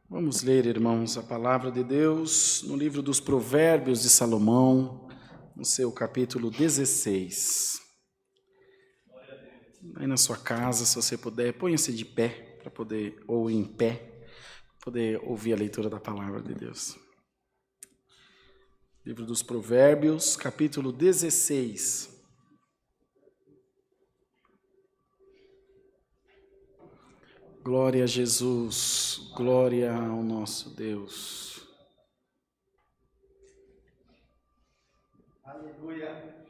Vamos ler, irmãos, a palavra de Deus no livro dos Provérbios de Salomão, no seu capítulo 16. Aí na sua casa, se você puder, ponha-se de pé, para poder, ou em pé, poder ouvir a leitura da palavra de Deus. Livro dos Provérbios, capítulo 16. Glória a Jesus, glória ao nosso Deus. Aleluia.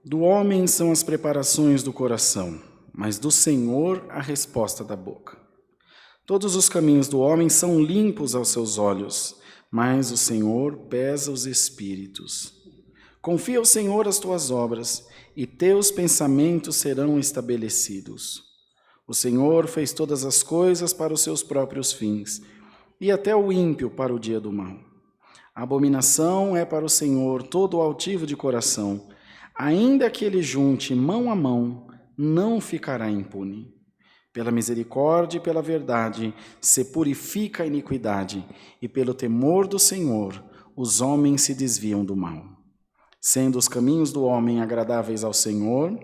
Do homem são as preparações do coração, mas do Senhor a resposta da boca. Todos os caminhos do homem são limpos aos seus olhos, mas o Senhor pesa os espíritos. Confia ao Senhor as tuas obras, e teus pensamentos serão estabelecidos. O Senhor fez todas as coisas para os seus próprios fins, e até o ímpio para o dia do mal. A abominação é para o Senhor todo o altivo de coração. Ainda que ele junte mão a mão, não ficará impune. Pela misericórdia e pela verdade se purifica a iniquidade, e pelo temor do Senhor os homens se desviam do mal. Sendo os caminhos do homem agradáveis ao Senhor,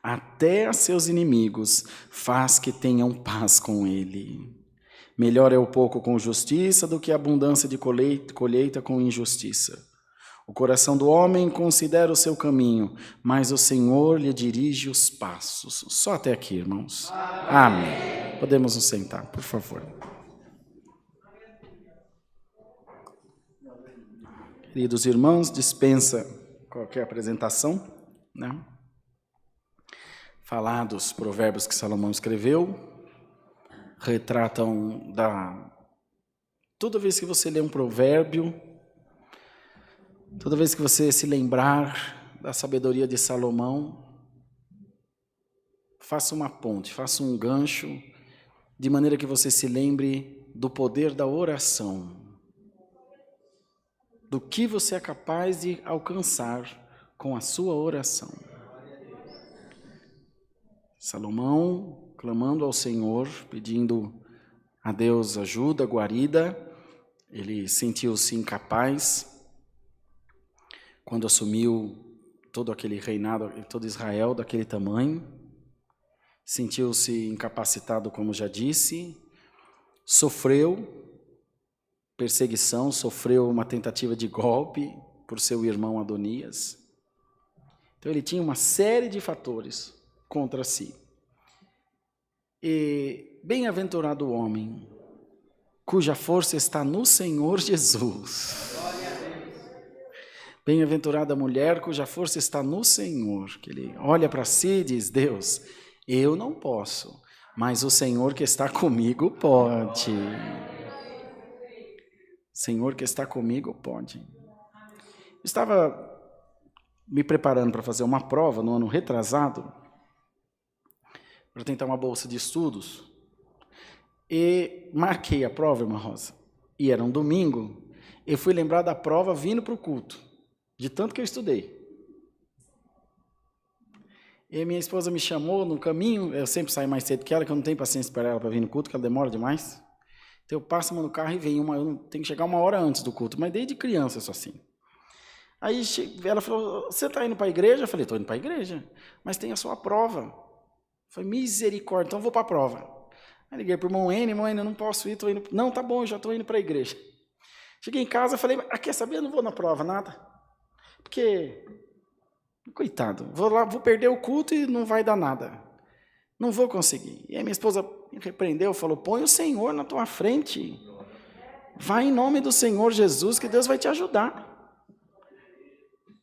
até a seus inimigos faz que tenham paz com ele. Melhor é o pouco com justiça do que a abundância de colheita com injustiça. O coração do homem considera o seu caminho, mas o Senhor lhe dirige os passos. Só até aqui, irmãos. Amém. Podemos nos sentar, por favor. Queridos irmãos, dispensa qualquer apresentação, né? Falar dos provérbios que Salomão escreveu, retratam toda vez que você lê um provérbio, toda vez que você se lembrar da sabedoria de Salomão, faça uma ponte, faça um gancho, de maneira que você se lembre do poder da oração, do que você é capaz de alcançar com a sua oração. Salomão, clamando ao Senhor, pedindo a Deus ajuda, guarida, ele sentiu-se incapaz quando assumiu todo aquele reinado, todo Israel daquele tamanho, sentiu-se incapacitado, como já disse, sofreu perseguição, sofreu uma tentativa de golpe por seu irmão Adonias. Então ele tinha uma série de fatores contra si. E bem-aventurado o homem cuja força está no Senhor Jesus. Bem-aventurada a mulher cuja força está no Senhor, que ele olha para si e diz: Deus, eu não posso, mas o Senhor que está comigo pode. Senhor que está comigo pode. Estava me preparando para fazer uma prova no ano retrasado, para tentar uma bolsa de estudos, e marquei a prova, irmã Rosa, e era um domingo, eu fui lembrar da prova vindo para o culto, de tanto que eu estudei. E minha esposa me chamou no caminho, eu sempre saio mais cedo que ela, que eu não tenho paciência para ela para vir no culto, que ela demora demais. Então eu passo no carro e venho, eu tenho que chegar uma hora antes do culto, mas desde criança eu sou assim. Aí ela falou: você está indo para a igreja? Eu falei: estou indo para a igreja, mas tem a sua prova. Eu falei: misericórdia, então eu vou para a prova. Aí liguei para o irmão N, eu não posso ir, estou indo. Não, tá bom, eu já estou indo para a igreja. Cheguei em casa e falei: quer saber, eu não vou na prova, nada. Porque, coitado, vou lá, vou perder o culto e não vai dar nada. Não vou conseguir. E aí minha esposa me repreendeu, falou: põe o Senhor na tua frente. Vai em nome do Senhor Jesus, que Deus vai te ajudar.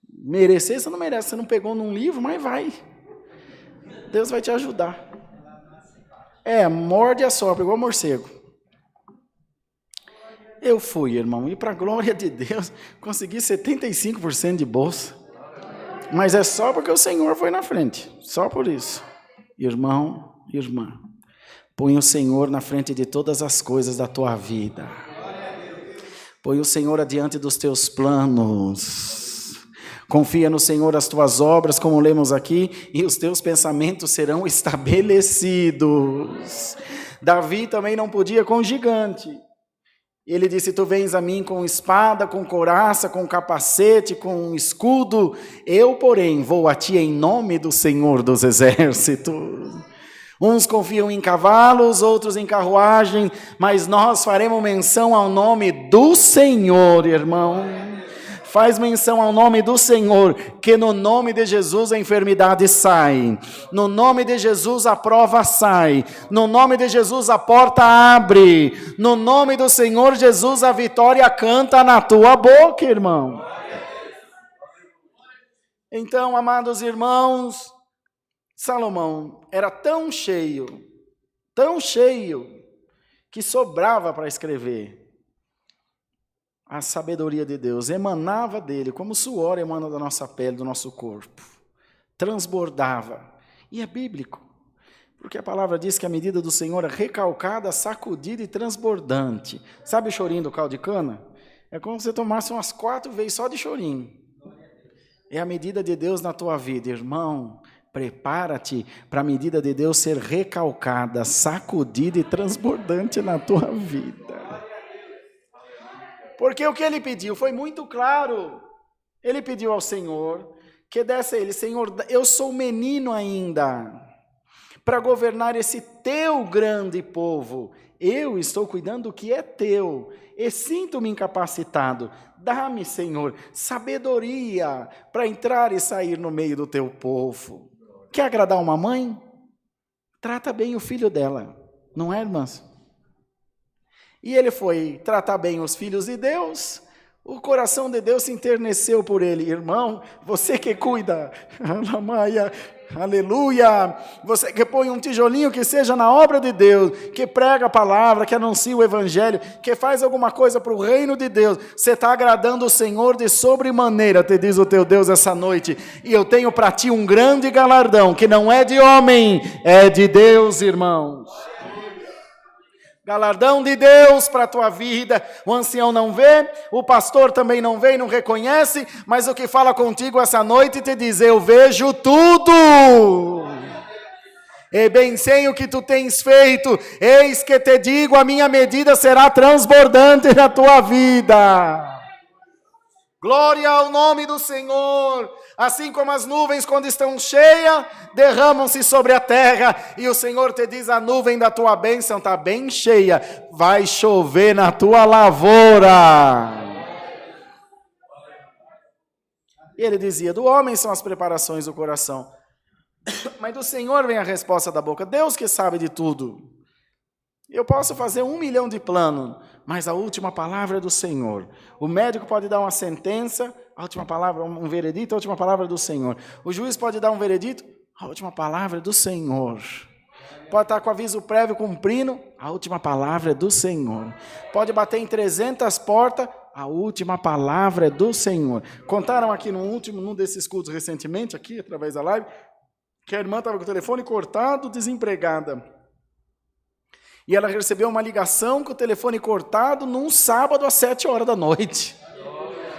Merecer, você não merece, você não pegou num livro, mas vai. Deus vai te ajudar. Morde a sopra, igual morcego. Eu fui, irmão, e para a glória de Deus, consegui 75% de bolsa. Mas é só porque o Senhor foi na frente, só por isso. Irmão, irmã, põe o Senhor na frente de todas as coisas da tua vida. Põe o Senhor adiante dos teus planos. Confia no Senhor as tuas obras, como lemos aqui, e os teus pensamentos serão estabelecidos. Davi também não podia com gigante. Ele disse, tu vens a mim com espada, com couraça, com capacete, com escudo. Eu, porém, vou a ti em nome do Senhor dos exércitos. Uns confiam em cavalos, outros em carruagem, mas nós faremos menção ao nome do Senhor, irmão. Faz menção ao nome do Senhor, que no nome de Jesus a enfermidade sai, no nome de Jesus a prova sai, no nome de Jesus a porta abre, no nome do Senhor Jesus a vitória canta na tua boca, irmão. Então, amados irmãos, Salomão era tão cheio, que sobrava para escrever. A sabedoria de Deus emanava dele, como o suor emana da nossa pele, do nosso corpo. Transbordava. E é bíblico, porque a palavra diz que a medida do Senhor é recalcada, sacudida e transbordante. Sabe o chorinho do caldo de cana? É como se você tomasse umas 4 vezes só de chorinho. É a medida de Deus na tua vida, irmão. Prepara-te para a medida de Deus ser recalcada, sacudida e transbordante na tua vida. Porque o que ele pediu foi muito claro. Ele pediu ao Senhor que desse a ele, Senhor, eu sou menino ainda para governar esse teu grande povo. Eu estou cuidando do que é teu e sinto-me incapacitado. Dá-me, Senhor, sabedoria para entrar e sair no meio do teu povo. Quer agradar uma mãe? Trata bem o filho dela, não é, irmãs? E ele foi tratar bem os filhos de Deus, o coração de Deus se enterneceu por ele. Irmão, você que cuida, aleluia, você que põe um tijolinho que seja na obra de Deus, que prega a palavra, que anuncia o evangelho, que faz alguma coisa para o reino de Deus, você está agradando o Senhor de sobremaneira, te diz o teu Deus essa noite. E eu tenho para ti um grande galardão, que não é de homem, é de Deus, irmãos. Galardão de Deus para a tua vida. O ancião não vê, o pastor também não vê e não reconhece, mas o que fala contigo essa noite te diz, eu vejo tudo. E bem sei o que tu tens feito, eis que te digo, a minha medida será transbordante na tua vida. Glória ao nome do Senhor. Assim como as nuvens, quando estão cheias, derramam-se sobre a terra. E o Senhor te diz, a nuvem da tua bênção está bem cheia. Vai chover na tua lavoura. E ele dizia, do homem são as preparações do coração, mas do Senhor vem a resposta da boca. Deus que sabe de tudo. Eu posso fazer 1 milhão de planos, mas a última palavra é do Senhor. O médico pode dar uma sentença, a última palavra, um veredito, a última palavra é do Senhor. O juiz pode dar um veredito, a última palavra é do Senhor. Pode estar com aviso prévio cumprindo, a última palavra é do Senhor. Pode bater em 300 portas, a última palavra é do Senhor. Contaram aqui num desses cultos recentemente, aqui através da live, que a irmã estava com o telefone cortado, desempregada. E ela recebeu uma ligação com o telefone cortado num sábado às 7 horas da noite.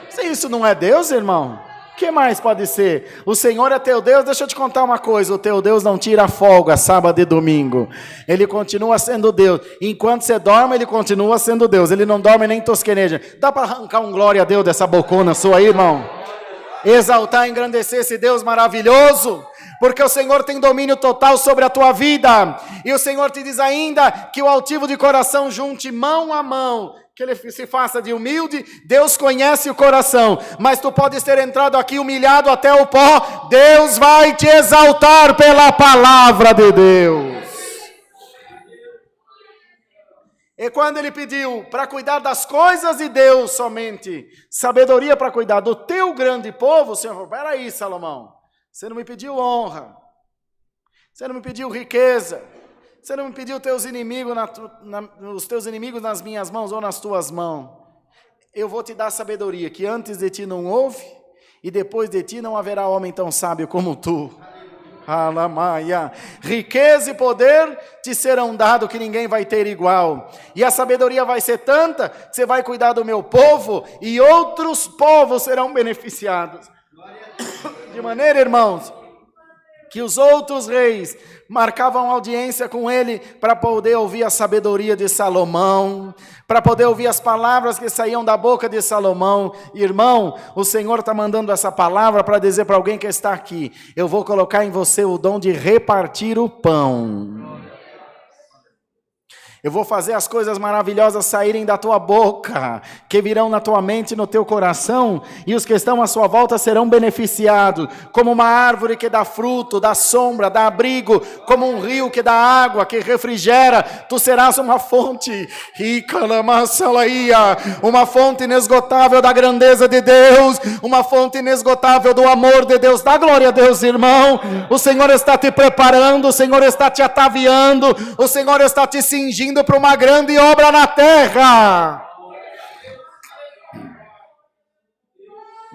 Se isso não é Deus, irmão, o que mais pode ser? O Senhor é teu Deus. Deixa eu te contar uma coisa, o teu Deus não tira folga sábado e domingo. Ele continua sendo Deus. Enquanto você dorme, Ele continua sendo Deus. Ele não dorme nem tosqueneja. Dá para arrancar um glória a Deus dessa bocona sua aí, irmão? Exaltar, engrandecer esse Deus maravilhoso. Porque o Senhor tem domínio total sobre a tua vida. E o Senhor te diz ainda que o altivo de coração junte mão a mão, que ele se faça de humilde. Deus conhece o coração, mas tu podes ter entrado aqui humilhado até o pó. Deus vai te exaltar pela palavra de Deus. E quando ele pediu para cuidar das coisas de Deus somente, sabedoria para cuidar do teu grande povo, o Senhor falou, peraí, Salomão, você não me pediu honra, você não me pediu riqueza, você não me pediu teus inimigos os teus inimigos nas minhas mãos ou nas tuas mãos. Eu vou te dar sabedoria, que antes de ti não houve, e depois de ti não haverá homem tão sábio como tu. Alamaia. Riqueza e poder te serão dados, que ninguém vai ter igual. E a sabedoria vai ser tanta, que você vai cuidar do meu povo, e outros povos serão beneficiados. De maneira, irmãos, que os outros reis marcavam audiência com ele para poder ouvir a sabedoria de Salomão, para poder ouvir as palavras que saíam da boca de Salomão. Irmão, o Senhor está mandando essa palavra para dizer para alguém que está aqui: eu vou colocar em você o dom de repartir o pão. Eu vou fazer as coisas maravilhosas saírem da tua boca, que virão na tua mente e no teu coração, e os que estão à sua volta serão beneficiados, como uma árvore que dá fruto, dá sombra, dá abrigo, como um rio que dá água, que refrigera. Tu serás uma fonte, uma fonte inesgotável da grandeza de Deus, uma fonte inesgotável do amor de Deus. Dá glória a Deus, irmão. O Senhor está te preparando, o Senhor está te ataviando, o Senhor está te cingindo para uma grande obra na terra.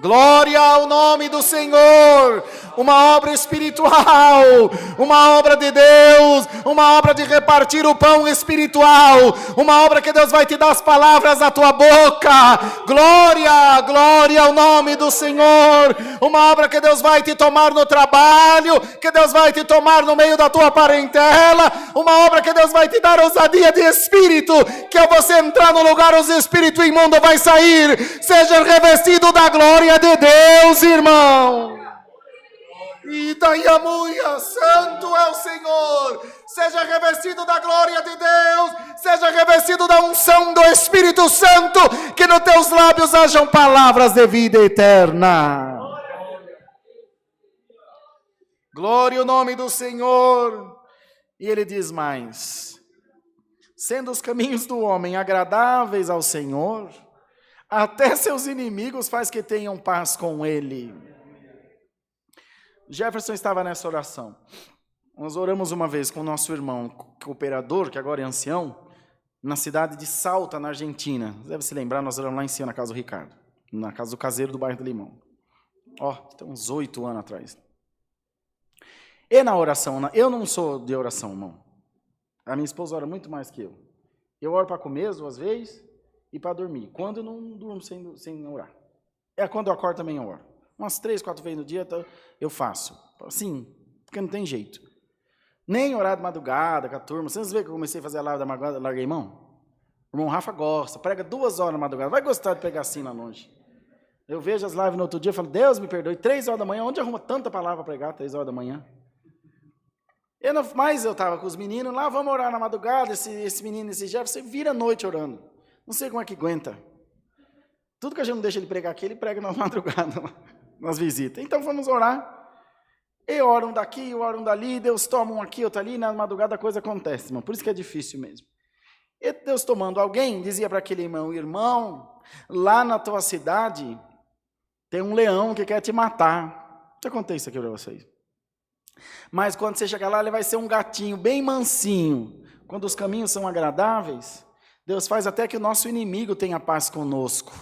Glória ao nome do Senhor. Uma obra espiritual, uma obra de Deus, uma obra de repartir o pão espiritual, uma obra que Deus vai te dar as palavras da tua boca. Glória, glória ao nome do Senhor. Uma obra que Deus vai te tomar no trabalho, que Deus vai te tomar no meio da tua parentela, uma obra que Deus vai te dar ousadia de espírito, que ao você entrar no lugar, os espíritos imundos vai sair. Seja revestido da glória de Deus, irmão. Itaiamuia, santo é o Senhor. Seja revestido da glória de Deus, seja revestido da unção do Espírito Santo, que nos teus lábios hajam palavras de vida eterna. Glória ao nome do Senhor. E ele diz mais: sendo os caminhos do homem agradáveis ao Senhor, até seus inimigos faz que tenham paz com ele. Jefferson estava nessa oração. Nós oramos uma vez com o nosso irmão cooperador, que agora é ancião, na cidade de Salta, na Argentina. Deve se lembrar, nós oramos lá em cima, na casa do Ricardo, na casa do caseiro do bairro do Limão. Tem uns 8 anos atrás. E na oração, eu não sou de oração, irmão. A minha esposa ora muito mais que eu. Eu oro para comer, às vezes, e para dormir. Quando eu não durmo sem orar. Quando eu acordo também eu oro. Umas 3, 4 vezes no dia eu faço. Assim, porque não tem jeito. Nem orar de madrugada com a turma. Vocês veem que eu comecei a fazer a live da madrugada, larguei mão? O irmão Rafa gosta, prega 2 horas na madrugada. Vai gostar de pregar assim lá longe. Eu vejo as lives no outro dia e falo: Deus me perdoe, 3 horas da manhã, onde arruma tanta palavra para pregar 3 horas da manhã? Mas eu estava com os meninos lá, vamos orar na madrugada, esse menino, esse Jefferson, vira a noite orando. Não sei como é que aguenta. Tudo que a gente não deixa ele pregar aqui, ele prega na madrugada, nas visitas. Então vamos orar. E oram daqui, oram dali, Deus toma um aqui, outro ali, na madrugada a coisa acontece, irmão. Por isso que é difícil mesmo. E Deus tomando alguém, dizia para aquele irmão, lá na tua cidade tem um leão que quer te matar. Já contei isso aqui para vocês. Mas quando você chegar lá, ele vai ser um gatinho bem mansinho. Quando os caminhos são agradáveis, Deus faz até que o nosso inimigo tenha paz conosco.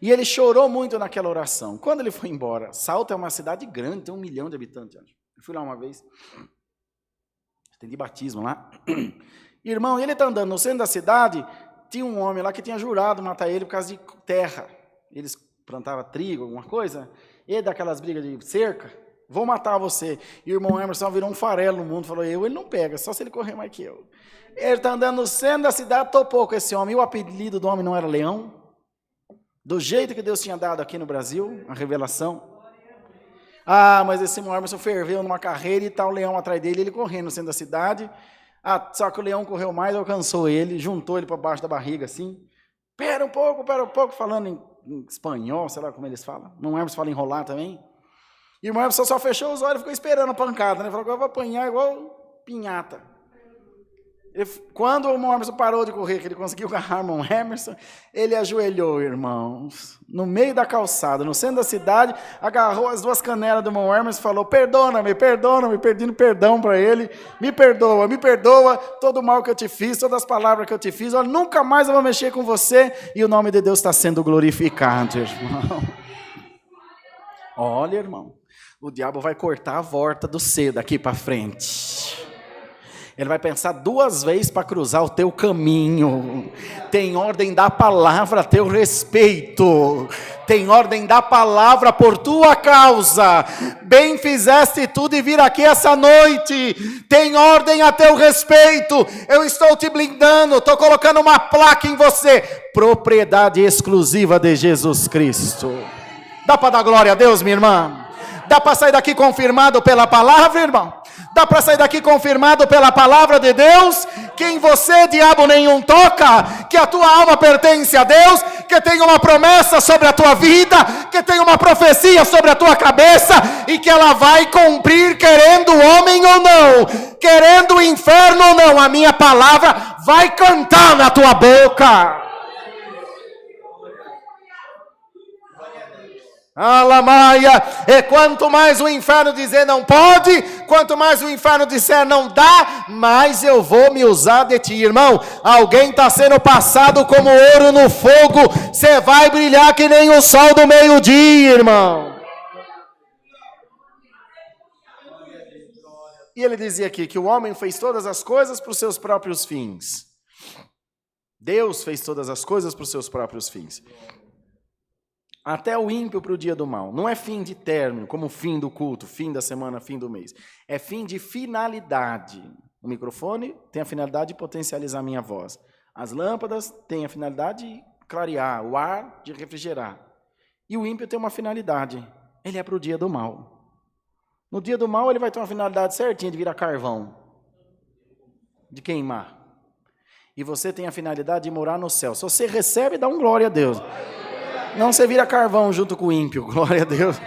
E ele chorou muito naquela oração. Quando ele foi embora, Salta é uma cidade grande, tem 1 milhão de habitantes. Eu fui lá uma vez, atendi batismo lá. Irmão, ele está andando no centro da cidade, tinha um homem lá que tinha jurado matar ele por causa de terra. Eles plantavam trigo, alguma coisa, e daquelas brigas de cerca, vou matar você. E o irmão Emerson virou um farelo no mundo, falou: ele não pega, só se ele correr mais que eu. Ele está andando no centro da cidade, topou com esse homem, e o apelido do homem não era Leão? Do jeito que Deus tinha dado aqui no Brasil, a revelação. Mas esse irmão Emerson ferveu numa carreira e está o leão atrás dele, ele correndo no centro da cidade. Só que o leão correu mais, alcançou ele, juntou ele para baixo da barriga assim. Pera um pouco, falando em espanhol, sei lá como eles falam. O irmão Emerson fala enrolar também. E o irmão Emerson só fechou os olhos e ficou esperando a pancada, né? Falou: agora eu vou apanhar igual pinhata. Quando o irmão Emerson parou de correr, que ele conseguiu agarrar o irmão Emerson, ele ajoelhou, irmãos, no meio da calçada, no centro da cidade, agarrou as 2 canelas do irmão Emerson e falou: perdona-me, pedindo perdão para ele, me perdoa, todo o mal que eu te fiz, todas as palavras que eu te fiz, olha, nunca mais eu vou mexer com você, e o nome de Deus está sendo glorificado, irmão. Olha, irmão, o diabo vai cortar a volta do C daqui para frente. Ele vai pensar 2 vezes para cruzar o teu caminho. Tem ordem da palavra a teu respeito. tem ordem da palavra por tua causa. Bem fizeste tu de vir aqui essa noite. Tem ordem a teu respeito. Eu estou te blindando, estou colocando uma placa em você. Propriedade exclusiva de Jesus Cristo. Dá para dar glória a Deus, minha irmã? Dá para sair daqui confirmado pela palavra, irmão? Dá para sair daqui confirmado pela palavra de Deus? Que em você diabo nenhum toca? Que a tua alma pertence a Deus? Que tem uma promessa sobre a tua vida? Que tem uma profecia sobre a tua cabeça? E que ela vai cumprir, querendo o homem ou não? Querendo o inferno ou não? A minha palavra vai cantar na tua boca. Alamaia, e quanto mais o inferno dizer não pode, quanto mais o inferno disser não dá, mais eu vou me usar de ti, irmão. Alguém está sendo passado como ouro no fogo, você vai brilhar que nem o sol do meio-dia, irmão. E ele dizia aqui que o homem fez todas as coisas para os seus próprios fins. Deus fez todas as coisas para os seus próprios fins. Até o ímpio para o dia do mal. Não é fim de término, como fim do culto, fim da semana, fim do mês. É fim de finalidade. O microfone tem a finalidade de potencializar a minha voz. As lâmpadas têm a finalidade de clarear, o ar de refrigerar. E o ímpio tem uma finalidade. Ele é para o dia do mal. No dia do mal ele vai ter uma finalidade certinha de virar carvão. De queimar. E você tem a finalidade de morar no céu. Se você recebe, dá um glória a Deus. Não, você vira carvão junto com o ímpio, glória a Deus.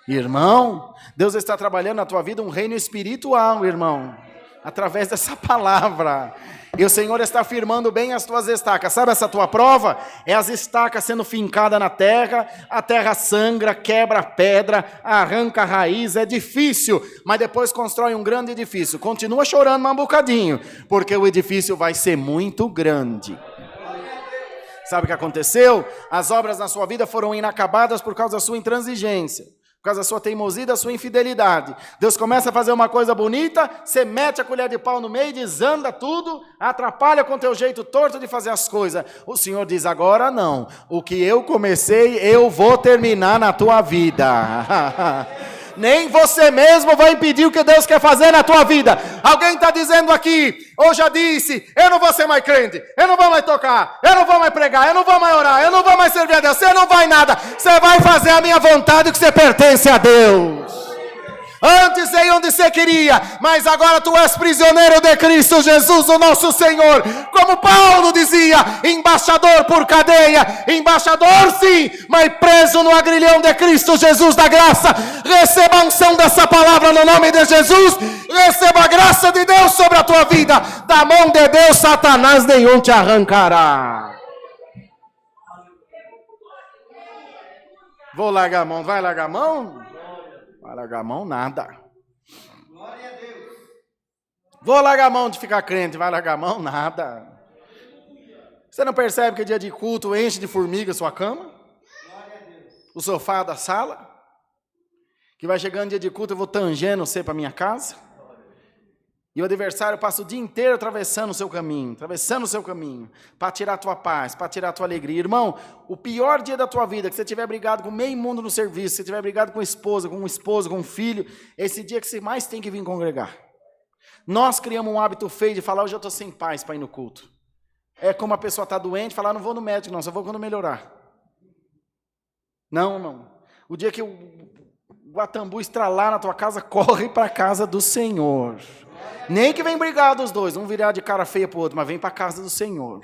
Irmão, Deus está trabalhando na tua vida um reino espiritual, irmão, através dessa palavra. E o Senhor está firmando bem as tuas estacas. Sabe essa tua prova? É as estacas sendo fincadas na terra, a terra sangra, quebra a pedra, arranca a raiz, é difícil, mas depois constrói um grande edifício. Continua chorando mais um bocadinho, porque o edifício vai ser muito grande. Sabe o que aconteceu? As obras na sua vida foram inacabadas por causa da sua intransigência, por causa da sua teimosia e da sua infidelidade. Deus começa a fazer uma coisa bonita, você mete a colher de pau no meio, desanda tudo, atrapalha com o teu jeito torto de fazer as coisas. O Senhor diz, agora não, o que eu comecei, eu vou terminar na tua vida. Nem você mesmo vai impedir o que Deus quer fazer na tua vida. Alguém está dizendo aqui, ou já disse, eu não vou ser mais crente, eu não vou mais tocar, eu não vou mais pregar, eu não vou mais orar, eu não vou mais servir a Deus, você não vai nada, você vai fazer a minha vontade que você pertence a Deus. Antes é onde você queria, mas agora tu és prisioneiro de Cristo Jesus, o nosso Senhor. Como Paulo dizia, embaixador por cadeia, embaixador sim, mas preso no agrilhão de Cristo Jesus da graça. Receba a unção dessa palavra no nome de Jesus, receba a graça de Deus sobre a tua vida. Da mão de Deus, Satanás nenhum te arrancará. Vou largar a mão, vai largar a mão? Vai largar a mão nada. Glória a Deus. Vou largar a mão de ficar crente, vai largar a mão nada. Você não percebe que dia de culto enche de formiga a sua cama? Glória a Deus. O sofá da sala? Que vai chegando dia de culto, eu vou tangendo você para minha casa? E o adversário passa o dia inteiro atravessando o seu caminho, para tirar a tua paz, para tirar a tua alegria. Irmão, o pior dia da tua vida, que você tiver brigado com meio mundo no serviço, você tiver brigado com a esposa, com um esposo, com um filho, esse dia que você mais tem que vir congregar. Nós criamos um hábito feio de falar, hoje eu estou sem paz para ir no culto. É como a pessoa está doente, falar, não vou no médico não, só vou quando melhorar. Não, irmão. O dia que o Guatambu estralar na tua casa, corre para a casa do Senhor. Nem que vem brigar dos dois, um virar de cara feia para o outro, mas vem para a casa do Senhor.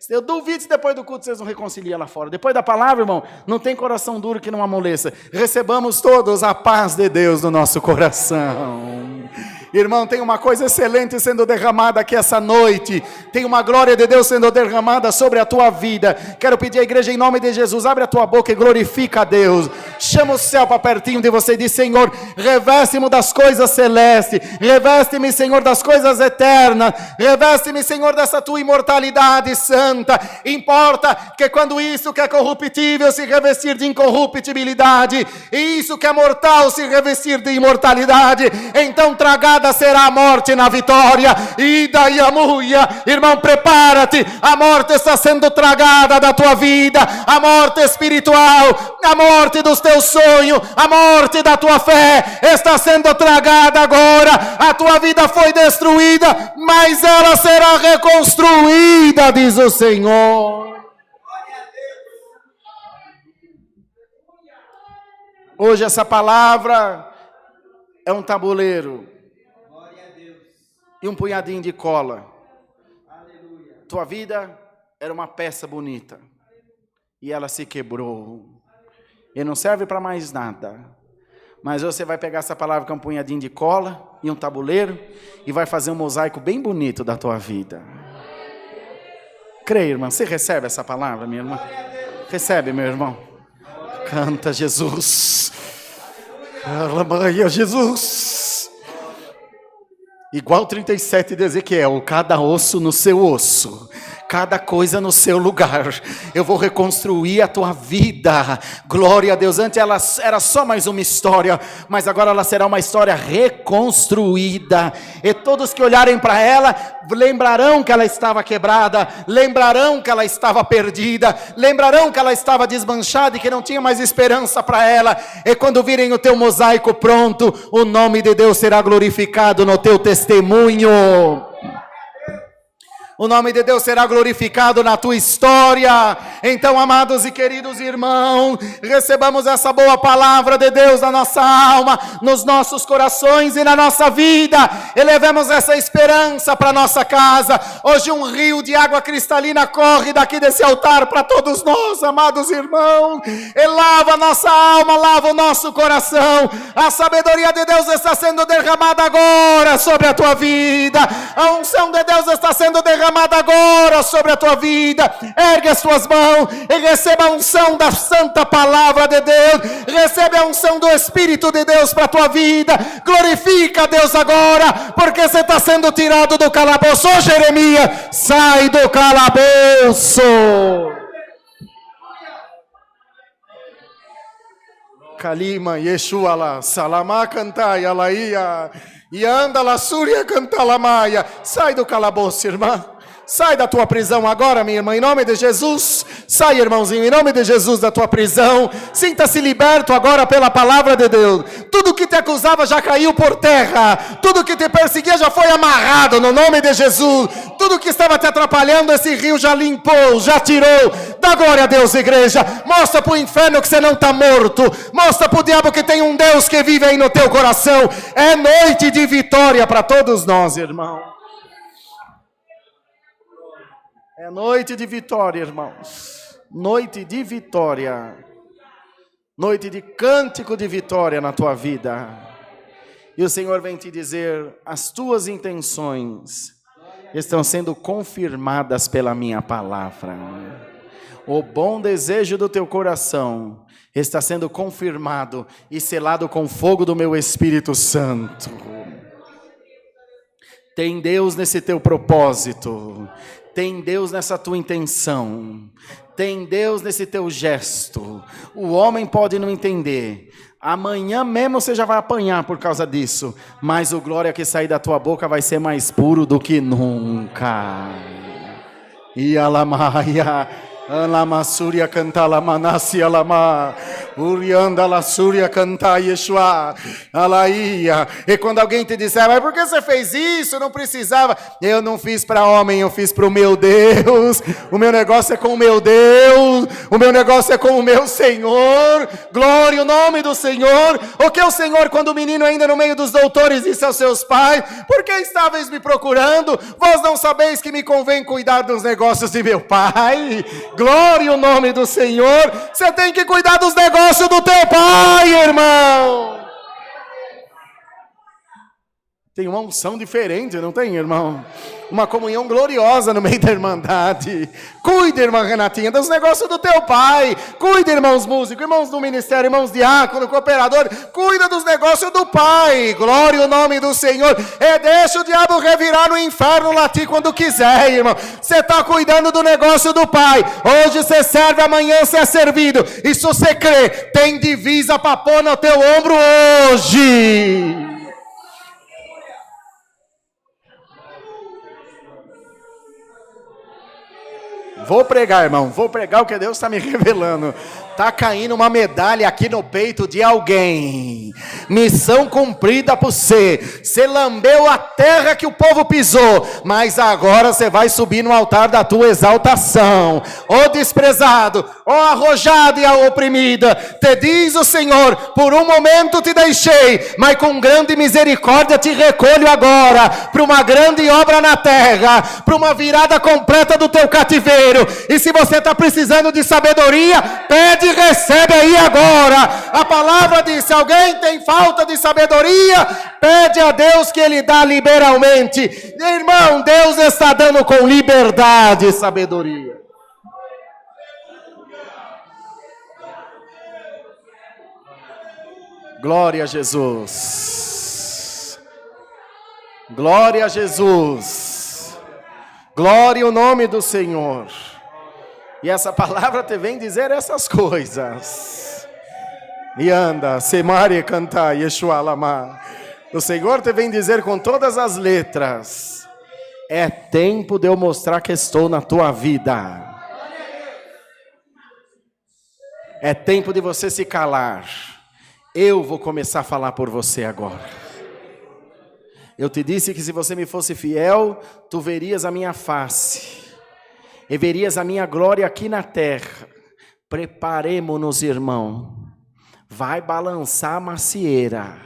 Eu duvido se depois do culto vocês não reconciliam lá fora. Depois da palavra, irmão, não tem coração duro que não amoleça. Recebamos todos a paz de Deus no nosso coração. Irmão, tem uma coisa excelente sendo derramada aqui essa noite. Tem uma glória de Deus sendo derramada sobre a tua vida. Quero pedir à igreja em nome de Jesus, abre a tua boca e glorifica a Deus. Chama o céu para pertinho de você e diz, Senhor, reveste-me das coisas celestes. Reveste-me, Senhor, das coisas eternas. Reveste-me, Senhor, dessa tua imortalidade santa. Importa que quando isso que é corruptível se revestir de incorruptibilidade, e isso que é mortal se revestir de imortalidade, então tragar transformada será a morte na vitória. E daí a mulher, irmão, prepara-te. A morte está sendo tragada da tua vida. A morte espiritual, a morte dos teus sonhos, a morte da tua fé está sendo tragada agora. A tua vida foi destruída, mas ela será reconstruída, diz o Senhor. Hoje essa palavra é um tabuleiro e um punhadinho de cola. Tua vida era uma peça bonita e ela se quebrou e não serve para mais nada. Mas você vai pegar essa palavra com um punhadinho de cola e um tabuleiro e vai fazer um mosaico bem bonito da tua vida. Creia, irmã. Você recebe essa palavra, minha irmã? Recebe, meu irmão. Canta, Jesus. Aleluia, Jesus. Igual 37 de Ezequiel, cada osso no seu osso, cada coisa no seu lugar. Eu vou reconstruir a tua vida. Glória a Deus. Antes ela era só mais uma história, mas agora ela será uma história reconstruída. E todos que olharem para ela lembrarão que ela estava quebrada, lembrarão que ela estava perdida, lembrarão que ela estava desmanchada e que não tinha mais esperança para ela. E quando virem o teu mosaico pronto, o nome de Deus será glorificado no teu testemunho. O nome de Deus será glorificado na tua história. Então, amados e queridos irmãos, recebamos essa boa palavra de Deus na nossa alma, nos nossos corações e na nossa vida. Elevemos essa esperança para nossa casa. Hoje um rio de água cristalina corre daqui desse altar para todos nós, amados irmãos. E lava a nossa alma, lava o nosso coração. A sabedoria de Deus está sendo derramada agora sobre a tua vida. A unção de Deus está sendo derramada agora sobre a tua vida. Ergue as tuas mãos e receba a unção da santa palavra de Deus. Recebe a unção do Espírito de Deus para a tua vida. Glorifica a Deus agora, porque você está sendo tirado do calabouço. Ô Jeremias, sai do calabouço. Kalima, Yeshua lá, Salamá cantai, Alaia, e anda lá, Súria cantalamaia. Sai do calabouço, irmã. Sai da tua prisão agora, minha irmã, em nome de Jesus. Sai, irmãozinho, em nome de Jesus, da tua prisão. Sinta-se liberto agora pela palavra de Deus. Tudo que te acusava já caiu por terra. Tudo que te perseguia já foi amarrado no nome de Jesus. Tudo que estava te atrapalhando, esse rio já limpou, já tirou. Dá glória a Deus, igreja. Mostra para o inferno que você não está morto. Mostra para o diabo que tem um Deus que vive aí no teu coração. É noite de vitória para todos nós, irmão. É noite de vitória, irmãos. Noite de vitória. Noite de cântico de vitória na tua vida. E o Senhor vem te dizer: as tuas intenções estão sendo confirmadas pela minha palavra. O bom desejo do teu coração está sendo confirmado e selado com o fogo do meu Espírito Santo. Tem Deus nesse teu propósito. Tem Deus nessa tua intenção. Tem Deus nesse teu gesto. O homem pode não entender. Amanhã mesmo você já vai apanhar por causa disso. Mas o glória que sair da tua boca vai ser mais puro do que nunca. E alamaia. Alamasúria cantala manasi alama. Urianda la súria canta Yeshua. Alaia. E quando alguém te disser: mas por que você fez isso? Não precisava. Eu não fiz para homem, eu fiz para o meu Deus. O meu negócio é com o meu Deus. O meu negócio é com o meu Senhor. Glória ao nome do Senhor. O que o Senhor, quando o menino ainda no meio dos doutores, disse aos seus pais: por que estáveis me procurando? Vós não sabeis que me convém cuidar dos negócios de meu pai? Glória ao nome do Senhor. Você tem que cuidar dos negócios do teu pai, irmão. Tem uma unção diferente, não tem, irmão? Uma comunhão gloriosa no meio da irmandade. Cuide, irmã Renatinha, dos negócios do teu pai. Cuide, irmãos músicos, irmãos do ministério, irmãos diácono, cooperador. Cuida dos negócios do pai. Glória ao nome do Senhor. E deixa o diabo revirar no inferno, latir quando quiser, irmão. Você está cuidando do negócio do pai. Hoje você serve, amanhã você é servido. E se você crê, tem divisa para pôr no teu ombro hoje. Vou pregar, irmão. Vou pregar o que Deus está me revelando. Está caindo uma medalha aqui no peito de alguém. Missão cumprida por você. Você lambeu a terra que o povo pisou. Mas agora você vai subir no altar da tua exaltação. Ó desprezado, ó arrojado e oprimida. Te diz o Senhor, por um momento te deixei, mas com grande misericórdia te recolho agora. Para uma grande obra na terra. Para uma virada completa do teu cativeiro. E se você está precisando de sabedoria, pede e recebe aí agora. A palavra diz: se alguém tem falta de sabedoria, pede a Deus que Ele dá liberalmente. Irmão, Deus está dando com liberdade e sabedoria. Glória a Jesus. Glória a Jesus. Glória ao nome do Senhor. E essa palavra te vem dizer essas coisas. E anda, semare cantar, Yeshua lama. O Senhor te vem dizer com todas as letras: é tempo de eu mostrar que estou na tua vida. É tempo de você se calar. Eu vou começar a falar por você agora. Eu te disse que se você me fosse fiel, tu verias a minha face. E verias a minha glória aqui na terra. Preparemo-nos, irmão. Vai balançar a macieira,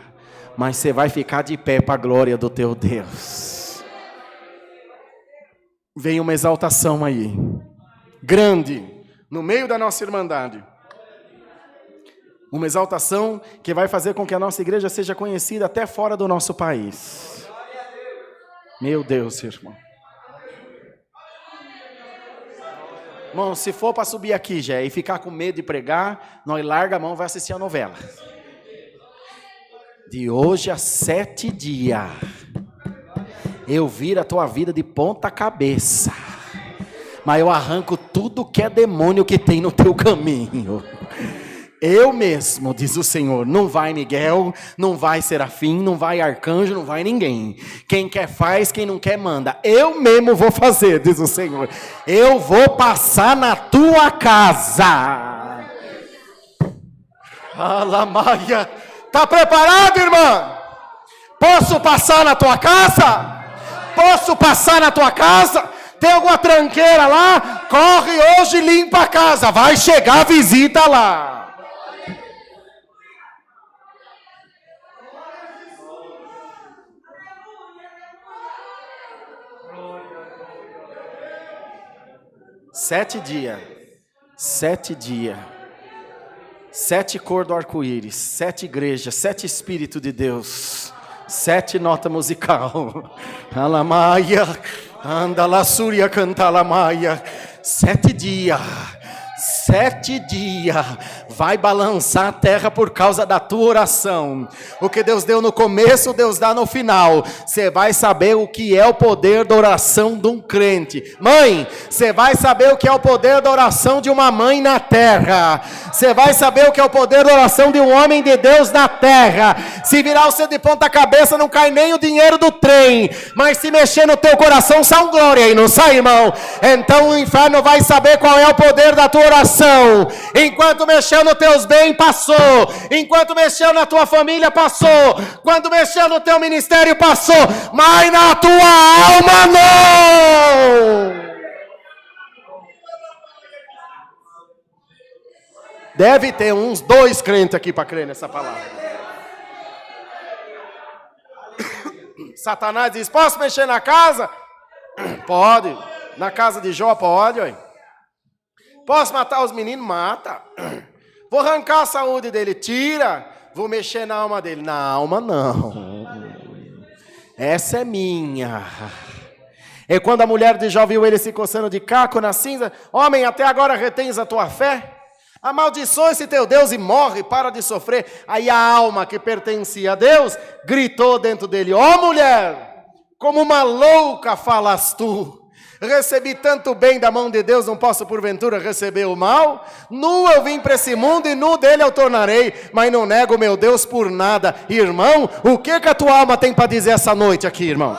mas você vai ficar de pé para a glória do teu Deus. Vem uma exaltação aí, grande, no meio da nossa irmandade. Uma exaltação que vai fazer com que a nossa igreja seja conhecida até fora do nosso país. Meu Deus, irmão. Irmão, se for para subir aqui, já e ficar com medo de pregar, nós larga a mão e vai assistir a novela. De hoje a 7 dias, eu viro a tua vida de ponta cabeça. Mas eu arranco tudo que é demônio que tem no teu caminho. Eu mesmo, diz o Senhor, não vai Miguel, não vai Serafim, não vai Arcanjo, não vai ninguém. Quem quer faz, quem não quer manda. Eu mesmo vou fazer, diz o Senhor. Eu vou passar na tua casa. Alamaia. Tá preparado, irmã? Posso passar na tua casa? Posso passar na tua casa? Tem alguma tranqueira lá? Corre hoje e limpa a casa. Vai chegar a visita lá. Sete dias, 7 cores do arco-íris, 7 igrejas, 7 Espírito de Deus, 7 nota musical. Alamaia, anda lá súria canta alamaia. 7 dias, 7 dias, vai balançar a terra por causa da tua oração. O que Deus deu no começo, Deus dá no final. Você vai saber o que é o poder da oração de um crente. Mãe, você vai saber o que é o poder da oração de uma mãe na terra. Você vai saber o que é o poder da oração de um homem de Deus na terra. Se virar você de ponta cabeça, não cai nem o dinheiro do trem. Mas se mexer no teu coração, sai um glória aí, não sai, irmão? Então o inferno vai saber qual é o poder da tua oração. Enquanto mexeu nos teus bens, passou. Enquanto mexeu na tua família, passou. Quando mexeu no teu ministério, passou. Mas na tua alma, não. Deve ter uns 2 crentes aqui para crer nessa palavra. Satanás diz: posso mexer na casa? Pode. Na casa de Jó, pode, ué. Posso matar os meninos? Mata. Vou arrancar a saúde dele? Tira. Vou mexer na alma dele? Na alma não. Essa é minha. E quando a mulher de Jó viu ele se coçando de caco na cinza: homem, até agora retens a tua fé? Amaldiçoa esse teu Deus e morre, para de sofrer. Aí a alma que pertencia a Deus gritou dentro dele: ó mulher, como uma louca falas tu. Recebi tanto bem da mão de Deus, não posso porventura receber o mal? Nu eu vim para esse mundo e nu dele eu tornarei, mas não nego meu Deus por nada. Irmão, o que a tua alma tem para dizer essa noite aqui, irmão?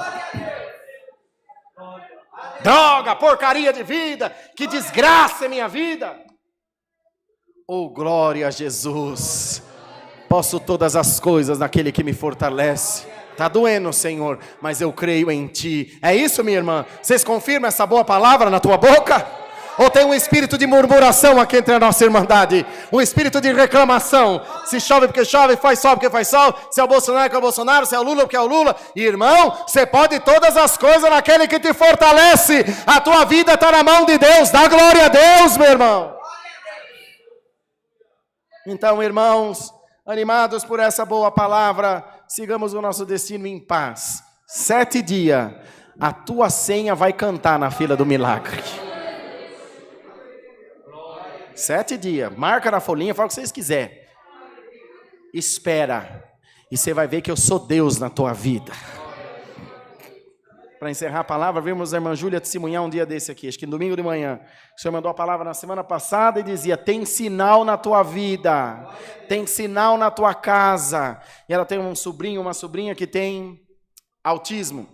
droga, porcaria de vida, que desgraça é minha vida. Oh, glória a Jesus. Posso todas as coisas naquele que me fortalece. Está doendo, Senhor, mas eu creio em Ti. É isso, minha irmã? Vocês confirmam essa boa palavra na tua boca? Ou tem um espírito de murmuração aqui entre a nossa irmandade? Um espírito de reclamação. Se chove porque chove, faz sol porque faz sol. Se é o Bolsonaro porque é o Bolsonaro, se é o Lula porque é o Lula. Irmão, você pode todas as coisas naquele que te fortalece. A tua vida está na mão de Deus. Dá glória a Deus, meu irmão. Então, irmãos, animados por essa boa palavra, sigamos o nosso destino em paz. 7 dias, a tua senha vai cantar na fila do milagre. 7 dias, marca na folhinha, fala o que vocês quiserem. Espera, e você vai ver que eu sou Deus na tua vida. Para encerrar a palavra, vimos a irmã Júlia testemunhar um dia desse aqui, acho que no domingo de manhã. O Senhor mandou a palavra na semana passada e dizia, tem sinal na tua vida, tem sinal na tua casa. E ela tem um sobrinho, uma sobrinha que tem autismo.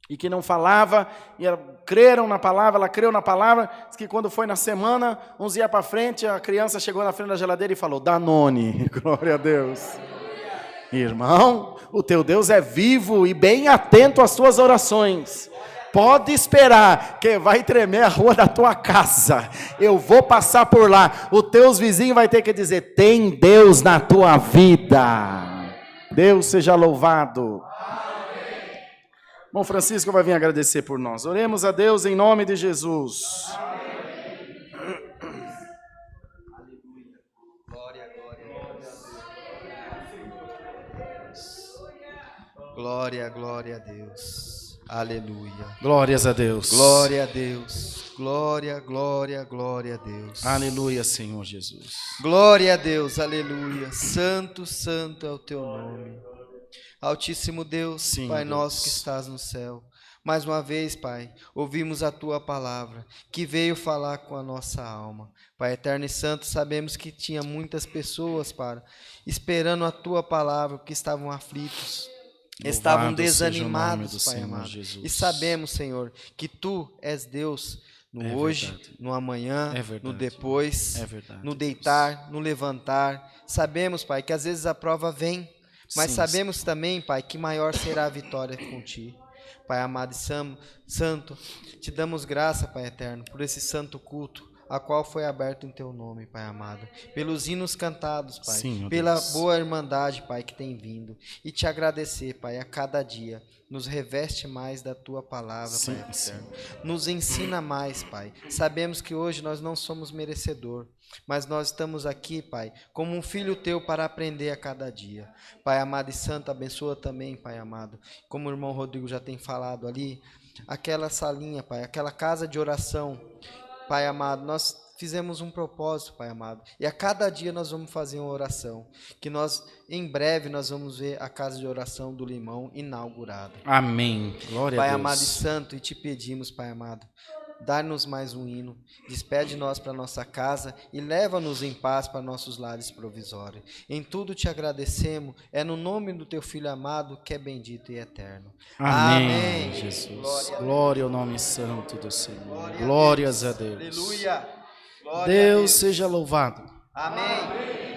E que não falava, e ela creram na palavra, ela creu na palavra, diz que quando foi na semana, uns dias para frente, a criança chegou na frente da geladeira e falou, Danone, glória a Deus. Irmão, o teu Deus é vivo e bem atento às tuas orações. Pode esperar que vai tremer a rua da tua casa. Eu vou passar por lá. Os teus vizinhos vai ter que dizer, tem Deus na tua vida. Deus seja louvado. Bom, Francisco vai vir agradecer por nós. Oremos a Deus em nome de Jesus. Glória, glória a Deus. Aleluia. Glórias a Deus. Glória a Deus. Glória, glória, glória a Deus. Aleluia, Senhor Jesus. Glória a Deus, aleluia. Santo, santo é o teu nome. Altíssimo Deus, Sim, Pai Deus. nosso que estás no céu. Mais uma vez, Pai, ouvimos a Tua palavra, que veio falar com a nossa alma. Pai eterno e santo, sabemos que tinha muitas pessoas, Pai, esperando a Tua palavra, porque estavam aflitos. Estavam desanimados, Pai amado. E sabemos, Senhor, que Tu és Deus no hoje, verdade. no amanhã, no depois, verdade, no deitar, no levantar. Sabemos, Pai, que às vezes a prova vem, mas Sim, sabemos também, Pai, que maior será a vitória com Ti. Pai amado e santo, Te damos graça, Pai eterno, por esse santo culto, a qual foi aberto em Teu nome, Pai amado. Pelos hinos cantados, Pai. Sim, pela Deus. boa irmandade, Pai, que tem vindo. E Te agradecer, Pai, a cada dia. Nos reveste mais da Tua palavra, Sim, Pai eterno. sim. Nos ensina mais, Pai. Sabemos que hoje nós não somos merecedor, mas nós estamos aqui, Pai, como um filho Teu para aprender a cada dia. Pai amado e santo, abençoa também, Pai amado. Como o irmão Rodrigo já tem falado ali, aquela salinha, Pai, aquela casa de oração, Pai amado, nós fizemos um propósito, Pai amado, e a cada dia nós vamos fazer uma oração, que nós, em breve, nós vamos ver a casa de oração do Limão inaugurada. Amém. Glória Pai a Deus. amado e santo, e Te pedimos, Pai amado, dá-nos mais um hino, despede nós para nossa casa e leva-nos em paz para nossos lares provisórios. Em tudo Te agradecemos, é no nome do Teu Filho amado, que é bendito e eterno. Amém, Jesus. Glória ao nome santo do Senhor. Glórias a Deus. Aleluia. Glória a Deus seja louvado. Amém.